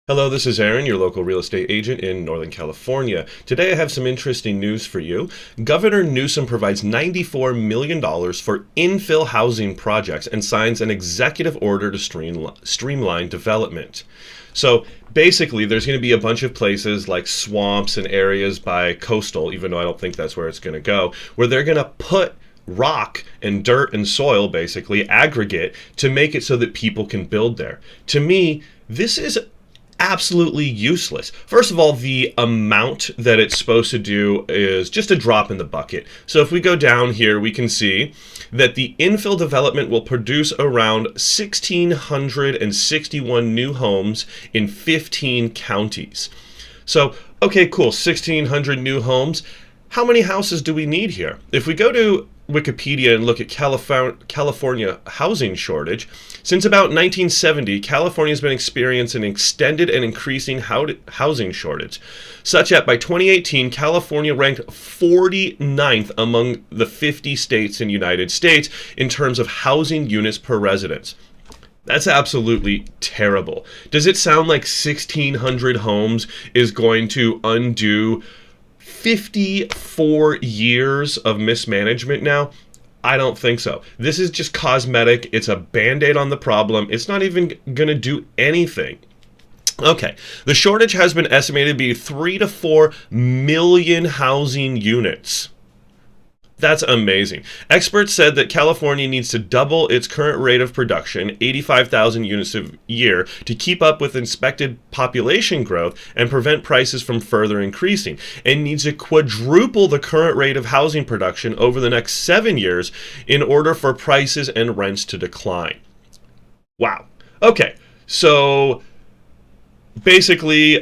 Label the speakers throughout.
Speaker 1: Hello, this is Aaron, your local real estate agent in Northern California. Today I have some interesting news for you. Governor Newsom provides $94 million for infill housing projects and signs an executive order to streamline development. So basically, there's going to be a bunch of places like swamps and areas by coastal, even though I don't think that's where it's going to go, where they're going to put rock and dirt and soil, basically aggregate, to make it so that people can build there. To me, this is absolutely useless. First of all, the amount that it's supposed to do is just a drop in the bucket. So if we go down here, we can see that the infill development will produce around 1,661 new homes in 15 counties. So, okay, cool, 1,600 new homes. How many houses do we need here? If we go to Wikipedia and look at California housing shortage, since about 1970, California has been experiencing an extended and increasing housing shortage, such that by 2018, California ranked 49th among the 50 states in the United States in terms of housing units per residence. That's absolutely terrible. Does it sound like 1,600 homes is going to undo 54 years of mismanagement now? I don't think so. This is just cosmetic. It's a band-aid on the problem. It's not even going to do anything. Okay, the shortage has been estimated to be 3 to 4 million housing units. That's amazing. Experts said that California needs to double its current rate of production, 85,000 units a year, to keep up with expected population growth and prevent prices from further increasing, and needs to quadruple the current rate of housing production over the next 7 years in order for prices and rents to decline. Wow. Okay, so basically,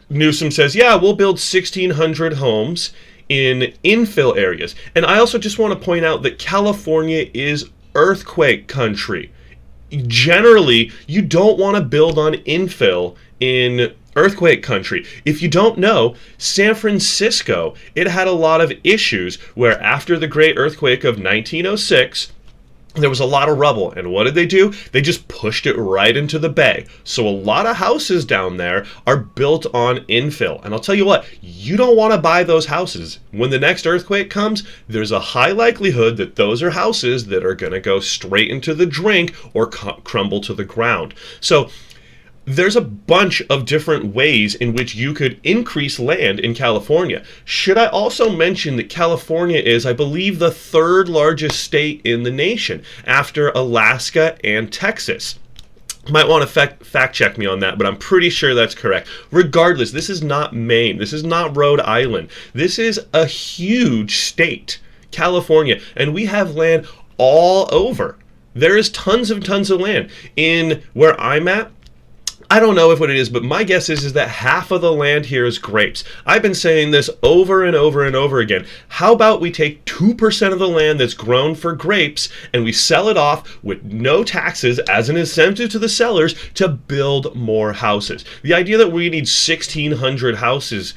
Speaker 1: Newsom says, yeah, we'll build 1,600 homes in infill areas. And I also just want to point out that California is earthquake country. Generally, you don't want to build on infill in earthquake country. If you don't know, San Francisco, it had a lot of issues where after the great earthquake of 1906, there was a lot of rubble, and what did they do? They just pushed it right into the bay. So a lot of houses down there are built on infill. And I'll tell you what, you don't want to buy those houses. When the next earthquake comes, there's a high likelihood that those are houses that are going to go straight into the drink or crumble to the ground. So there's a bunch of different ways in which you could increase land in California. Should I also mention that California is, I believe, the third largest state in the nation after Alaska and Texas? Might want to fact check me on that, but I'm pretty sure that's correct. Regardless, this is not Maine. This is not Rhode Island. This is a huge state, California, and we have land all over. There is tons of land. In where I'm at, I don't know what it is, but my guess is that half of the land here is grapes. I've been saying this over and over and over again. How about we take 2% of the land that's grown for grapes and we sell it off with no taxes as an incentive to the sellers to build more houses? The idea that we need 1,600 houses,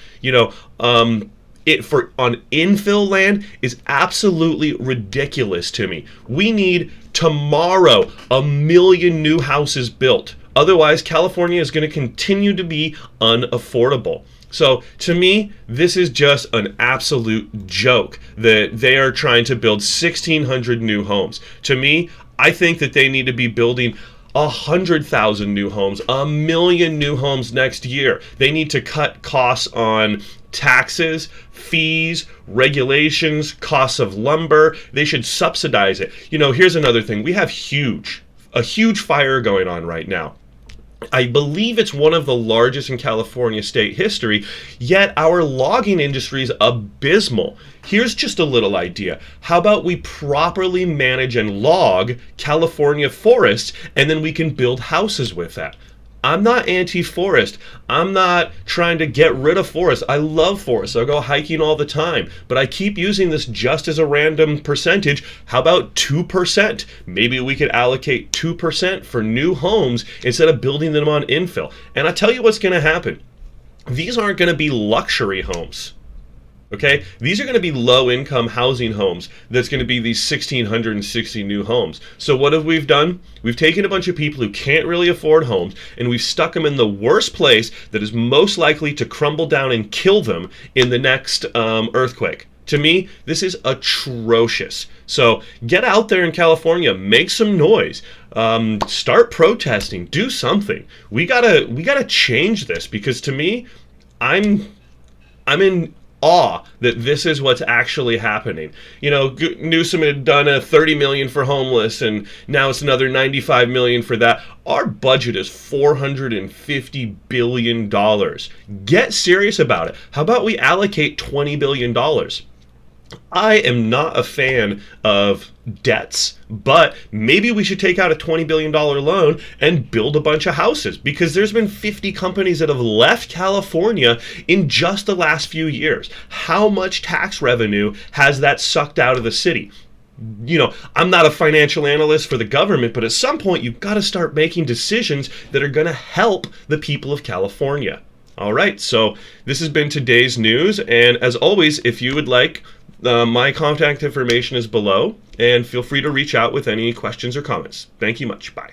Speaker 1: on infill land is absolutely ridiculous to me. We need tomorrow 1 million new houses built. Otherwise, California is going to continue to be unaffordable. So, to me, this is just an absolute joke that they are trying to build 1,600 new homes. To me, I think that they need to be building 100,000 new homes, 1 million new homes next year. They need to cut costs on taxes, fees, regulations, costs of lumber. They should subsidize it. Here's another thing. We have a huge fire going on right now. I believe it's one of the largest in California state history, yet our logging industry is abysmal. Here's just a little idea. How about we properly manage and log California forests, and then we can build houses with that? I'm not anti-forest. I'm not trying to get rid of forests. I love forests. I go hiking all the time. But I keep using this just as a random percentage. How about 2%? Maybe we could allocate 2% for new homes instead of building them on infill. And I tell you what's going to happen. These aren't going to be luxury homes. Okay, these are going to be low-income housing homes. That's going to be these 1,660 new homes. So what have we done? We've taken a bunch of people who can't really afford homes, and we've stuck them in the worst place that is most likely to crumble down and kill them in the next earthquake. To me, this is atrocious. So get out there in California, make some noise, start protesting, do something. We gotta change this, because to me, I'm in awe that this is what's actually happening. You know, Newsom had done a 30 million for homeless, and now it's another 95 million for that. Our budget is $450 billion. Get serious about it. How about we allocate $20 billion? I am not a fan of debts, but maybe we should take out a $20 billion loan and build a bunch of houses, because there's been 50 companies that have left California in just the last few years. How much tax revenue has that sucked out of the city? You know, I'm not a financial analyst for the government, but at some point you've got to start making decisions that are going to help the people of California. All right, so this has been today's news, and as always, if you would like, my contact information is below, and feel free to reach out with any questions or comments. Thank you much. Bye.